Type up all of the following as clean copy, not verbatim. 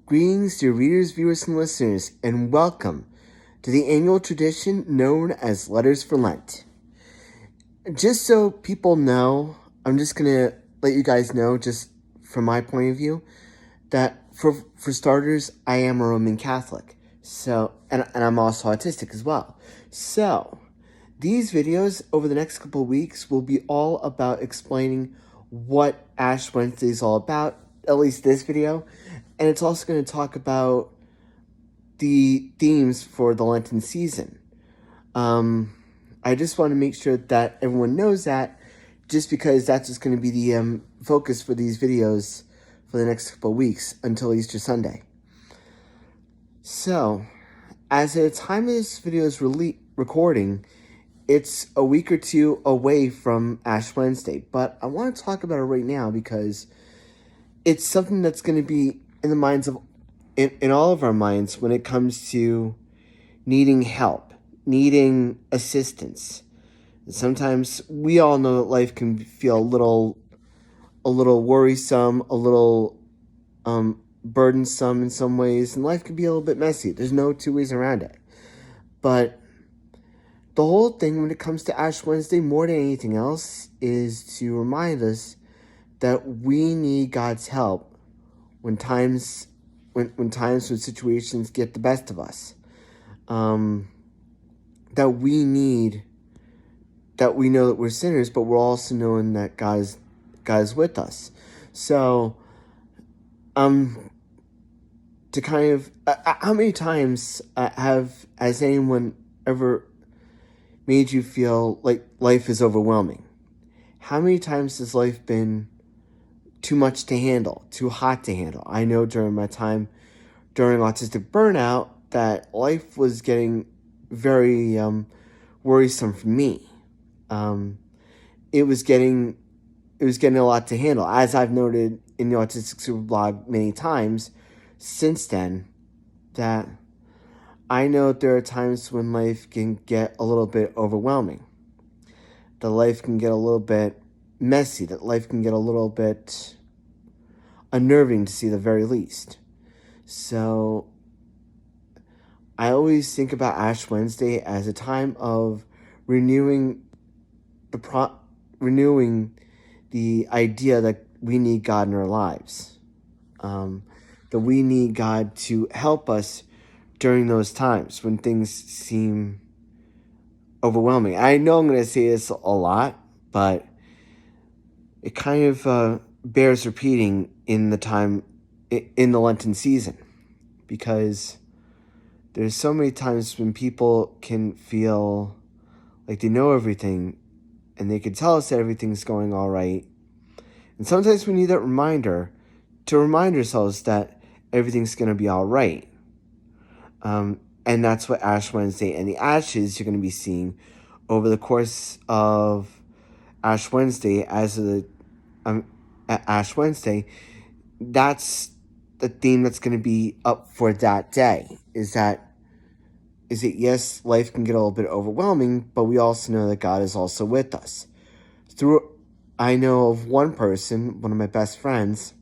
Greetings, dear readers, viewers, and listeners, and welcome to the annual tradition known as Letters for Lent. Just so people know, I'm just going to let you guys know, just from my point of view, that for starters, I am a Roman Catholic. So, and I'm also autistic as well. So, these videos over the next couple of weeks will be all about explaining what Ash Wednesday is all about, at least this video. And it's also going to talk about the themes for the Lenten season. I just want to make sure that everyone knows that, just because that's just going to be the focus for these videos for the next couple of weeks until Easter Sunday. So, as at the time of this video's recording, it's a week or two away from Ash Wednesday, but I want to talk about it right now because it's something that's going to be in the minds of, in all of our minds when it comes to needing help, needing assistance. Sometimes we all know that life can feel a little worrisome, a little burdensome in some ways, and life can be a little bit messy. There's no two ways around it. But the whole thing when it comes to Ash Wednesday, more than anything else, is to remind us that we need God's help when when situations get the best of us. That we know that we're sinners, but we're also knowing that God is with us. So, to kind of, how many times has anyone ever made you feel like life is overwhelming? How many times has life been too much to handle, too hot to handle? I know during my time during autistic burnout that life was getting very worrisome for me. It was getting a lot to handle, as I've noted in the Autistic Super blog many times since then, that I know there are times when life can get a little bit overwhelming, that life can get a little bit messy, that life can get a little bit unnerving, to say the very least. So I always think about Ash Wednesday as a time of renewing the idea that we need God in our lives, that we need God to help us during those times when things seem overwhelming. I know I'm going to say this a lot, but it kind of bears repeating in the Lenten season, because there's so many times when people can feel like they know everything and they can tell us that everything's going all right. And sometimes we need that reminder to remind ourselves that everything's going to be all right. And that's what Ash Wednesday and the ashes you're going to be seeing over the course of Ash Wednesday Ash Wednesday. That's the theme that's going to be up for that day. Is that yes, life can get a little bit overwhelming, but we also know that God is also with us. I know of one person, one of my best friends,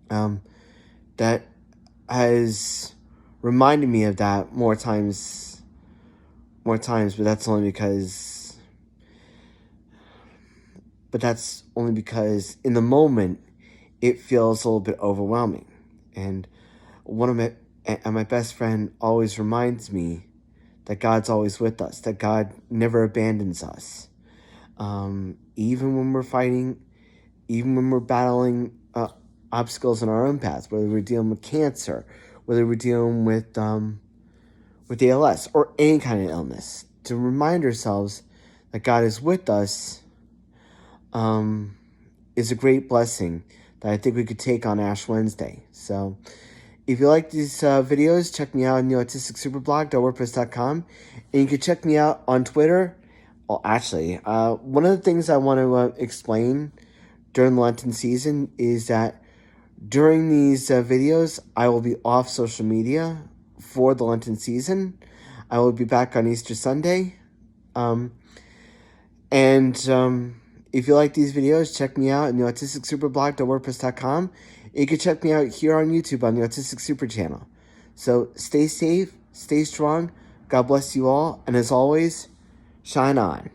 that has reminded me of that more times, but that's only because in the moment it feels a little bit overwhelming. And my best friend always reminds me that God's always with us, that God never abandons us. Even when we're fighting, even when we're battling obstacles in our own paths, whether we're dealing with cancer, whether we're dealing with ALS or any kind of illness, to remind ourselves that God is with us is a great blessing that I think we could take on Ash Wednesday. So if you like these videos, check me out on the autisticsuperblog.wordpress.com, and you can check me out on Twitter. Well, actually, one of the things I want to explain during the Lenten season is that during these videos, I will be off social media for the Lenten season. I will be back on Easter Sunday. If you like these videos, check me out at the autisticsuperblog.wordpress.com. You can check me out here on YouTube on the Autistic Super Channel. So stay safe, stay strong. God bless you all. And as always, shine on.